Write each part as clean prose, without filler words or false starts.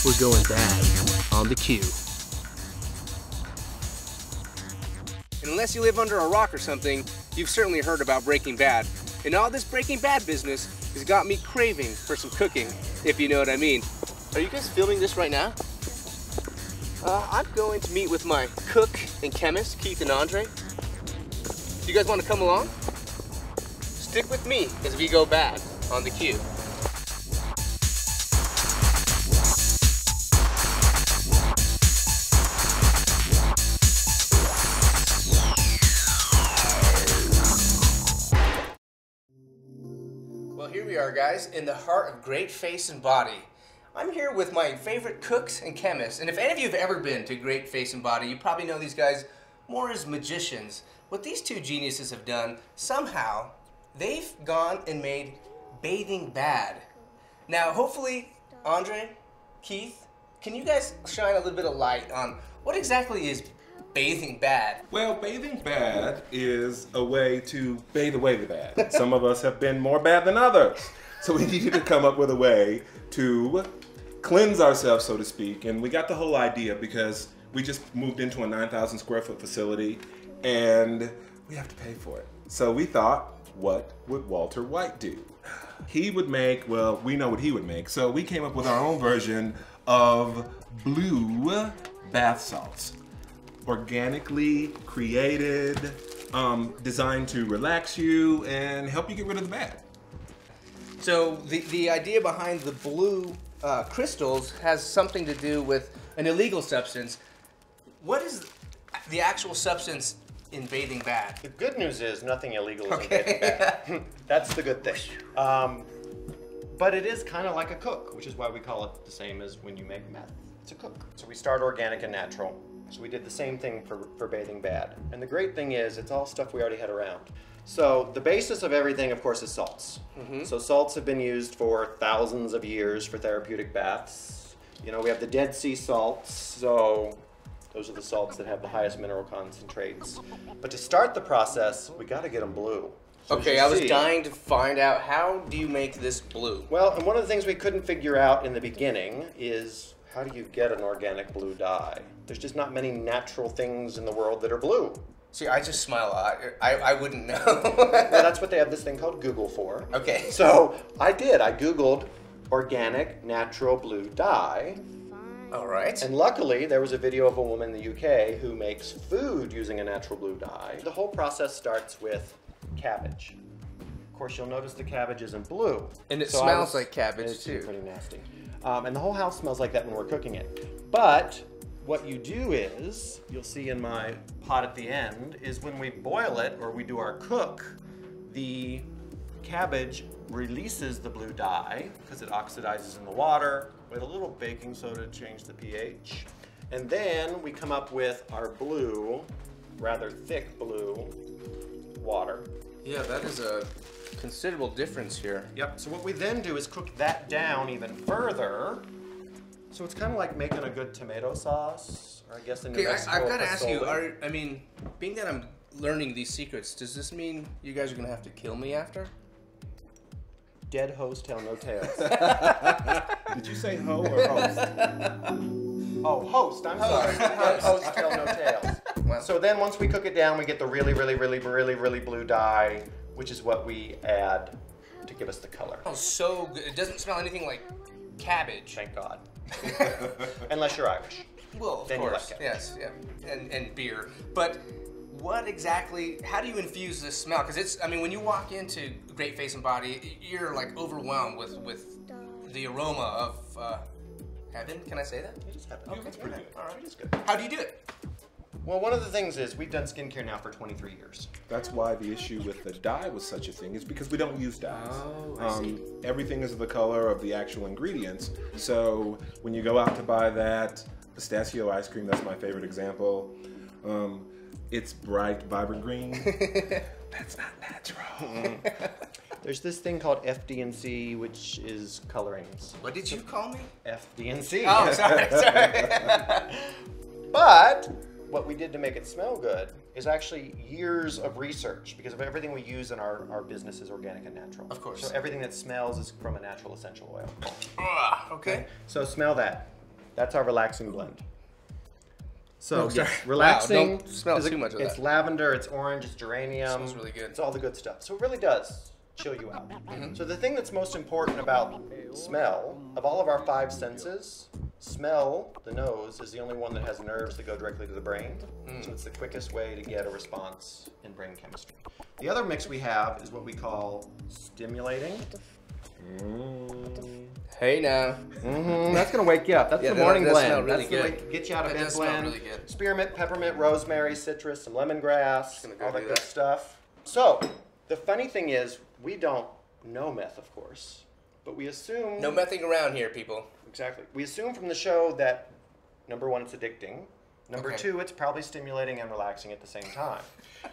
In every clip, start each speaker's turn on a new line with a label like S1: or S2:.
S1: we're going bad on the cue. And unless you live under a rock or something, you've certainly heard about Breaking Bad. And all this Breaking Bad business has got me craving for some cooking, if you know what I mean. Are you guys filming this right now? I'm going to meet with my cook and chemist, Keith and Andre. Do you guys want to come along? Stick with me as we go bad on the cue. Well, here we are, guys, in the heart of Great Face and Body. I'm here with my favorite cooks and chemists, and if any of you have ever been to Great Face and Body, you probably know these guys more as magicians. What these two geniuses have done, somehow, they've gone and made bathing bad. Now, hopefully, Andre, Keith, can you guys shine a little bit of light on what exactly is bathing bad?
S2: Well, bathing bad is a way to bathe away the bad. Some of us have been more bad than others. So we needed to come up with a way to cleanse ourselves, so to speak. And we got the whole idea because we just moved into a 9,000 square foot facility and we have to pay for it. So we thought, what would Walter White do? He would make, well, we know what he would make. So we came up with our own version of blue bath salts. Organically created, designed to relax you and help you get rid of the bad.
S1: So the idea behind the blue crystals has something to do with an illegal substance. What is the actual substance in bathing bad?
S3: The good news is nothing illegal is in bathing bad. That's the good thing. But it is kind of like a cook, which is why we call it the same as when you make meth. It's a cook. So we start organic and natural. So we did the same thing for bathing bad. And the great thing is it's all stuff we already had around. So the basis of everything, of course, is salts. So salts have been used for thousands of years for therapeutic baths. You know, we have the Dead Sea salts, so those are the salts that have the highest mineral concentrates. But to start the process, we got to get them blue. So
S1: Okay, I was dying to find out, how do you make this blue?
S3: Well, and one of the things we couldn't figure out in the beginning is, how do you get an organic blue dye? There's just not many natural things in the world that are blue.
S1: See, I just smile a lot. I wouldn't know.
S3: Well, that's what they have this thing called Google for.
S1: Okay.
S3: So I Googled organic natural blue dye.
S1: All right.
S3: And luckily, there was a video of a woman in the UK who makes food using a natural blue dye. The whole process starts with cabbage. Of course, you'll notice the cabbage isn't blue.
S1: And it smells like cabbage, too.
S3: It's pretty nasty. And the whole house smells like that when we're cooking it. But what you do is, you'll see in my pot at the end, is when we boil it or we do our cook, the cabbage releases the blue dye because it oxidizes in the water with a little baking soda to change the pH. And then we come up with our blue, rather thick blue water.
S1: Yeah, that is a considerable difference here.
S3: Yep, so what we then do is cook that down even further. So it's kind of like making a good tomato sauce, or I guess in New Mexico,
S1: I've got to ask you,
S3: pozole.
S1: being that I'm learning these secrets, does this mean you guys are going to have to kill me after?
S3: Dead hoes tell no tales.
S2: Did you say hoe or host?
S3: Oh, host, I'm sorry. Dead hoes tell no tales.
S1: Well,
S3: So then once we cook it down, we get the really, really, really, really, really blue dye, which is what we add to give us the color.
S1: oh, so good. It doesn't smell anything like cabbage.
S3: Thank God. Unless you're Irish.
S1: Well, of
S3: Then you
S1: course,
S3: like
S1: yes, yeah, and beer. But what exactly, how do you infuse this smell? Because it's, when you walk into Great Face and Body, you're like overwhelmed with the aroma of heaven. Can I say that?
S3: It is heaven.
S1: Okay,
S3: It's pretty good.
S1: all right.
S3: It is good.
S1: How do you do it?
S3: Well, one of the things is we've done skincare now for 23 years.
S2: That's why the issue with the dye was such a thing, is because we don't use dyes.
S1: Oh, I see.
S2: Everything is the color of the actual ingredients. So when you go out to buy that pistachio ice cream, that's my favorite example, it's bright, vibrant green. That's not natural.
S3: There's this thing called FD&C, which is colorings.
S1: What did you call me?
S3: FD&C.
S1: Oh, sorry.
S3: But what we did to make it smell good is actually years of research, because of everything we use in our business is organic and natural.
S1: Of course.
S3: So everything that smells is from a natural essential oil.
S1: Okay.
S3: So smell that. That's our relaxing blend. So
S1: Oh, sorry.
S3: yes, relaxing.
S1: Wow, don't smell too much of
S3: It's
S1: that.
S3: lavender, it's orange, it's geranium.
S1: Smells really good.
S3: It's all the good stuff. So it really does chill you out.
S1: Mm-hmm.
S3: So the thing that's most important about smell, of all of our 5 senses, smell, the nose, is the only one that has nerves that go directly to the brain. So it's the quickest way to get a response in brain chemistry. The other mix we have is what we call stimulating.
S1: Hey now.
S3: That's gonna wake you up. That's
S1: Yeah,
S3: the
S1: that
S3: morning
S1: does
S3: blend.
S1: smell really
S3: That's the
S1: good.
S3: way to get you out of
S1: That
S3: bed
S1: does smell
S3: blend.
S1: really good.
S3: Spearmint, peppermint, rosemary, citrus, some lemongrass,
S1: Gonna go
S3: all that
S1: do
S3: good
S1: that.
S3: stuff. So the funny thing is, we don't know meth, of course, but we assume
S1: No messing around here, people.
S3: exactly. We assume from the show that number 1, it's addicting. Number
S1: Okay.
S3: 2, it's probably stimulating and relaxing at the same time.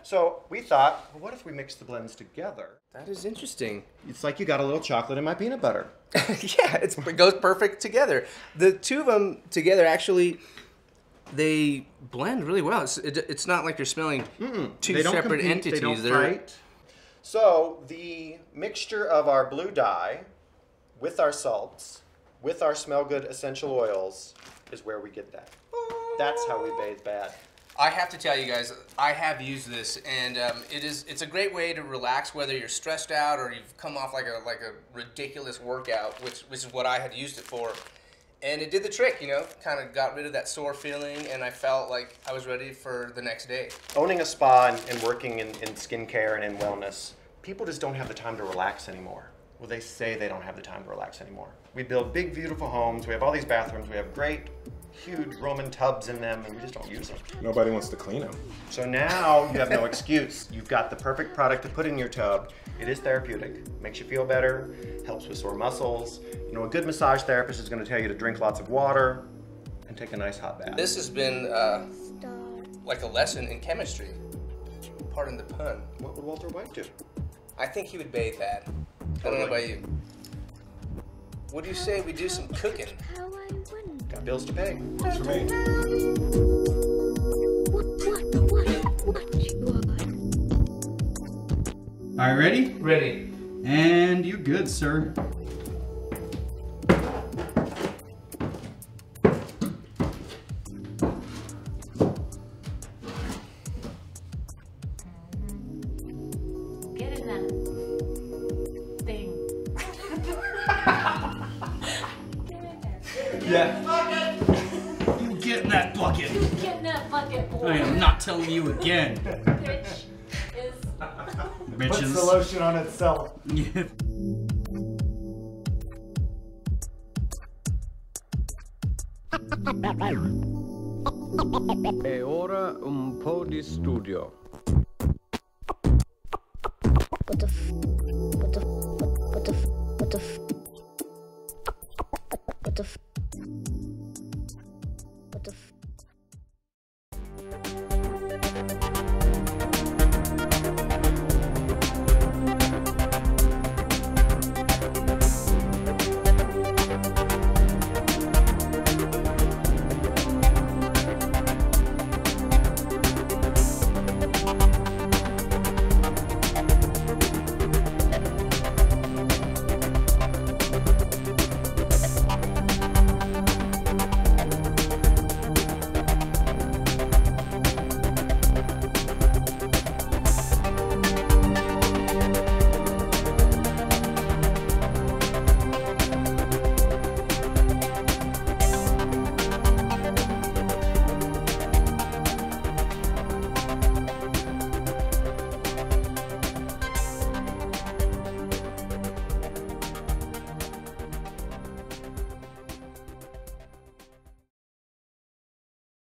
S3: So we thought, well, what if we mix the blends together?
S1: That is interesting.
S3: It's like you got a little chocolate in my peanut butter.
S1: Yeah, it goes perfect together. The two of them together actually, they blend really well. It's not like you're smelling two
S3: They don't
S1: separate
S3: compete,
S1: entities.
S3: They don't
S1: They're-
S3: fight. So the mixture of our blue dye with our salts, with our smell good essential oils is where we get that. That's how we bathe bad.
S1: I have to tell you guys, I have used this, and it's a great way to relax whether you're stressed out or you've come off like a ridiculous workout, which is what I had used it for. And it did the trick, you know, kind of got rid of that sore feeling, and I felt like I was ready for the next day.
S3: Owning a spa and working in skincare and in wellness, people just don't have the time to relax anymore. Well, they say they don't have the time to relax anymore. We build big, beautiful homes. We have all these bathrooms. We have great, huge Roman tubs in them, and we just don't use them.
S2: Nobody wants to clean them.
S3: So now you have no excuse. You've got the perfect product to put in your tub. It is therapeutic. Makes you feel better, helps with sore muscles. You know, a good massage therapist is going to tell you to drink lots of water and take a nice hot bath.
S1: This has been like a lesson in chemistry. Pardon the pun.
S3: What would Walter White do?
S1: I think he would bathe that. I don't know about you. What do you say we do some cooking?
S3: Got bills to pay.
S2: Works for me.
S4: All right, ready?
S1: Ready.
S4: And you're good, sir.
S5: Get in that thing. Get in there.
S4: Yeah. You get in that bucket.
S5: Get in that bucket, boy.
S4: I am not telling you again.
S5: Bitch is.
S4: Bitches.
S6: Puts the lotion on itself.
S4: Yeah.
S7: E ora un po' di studio.
S8: What the f? What the f? What the f? What the f? What the f? What the f?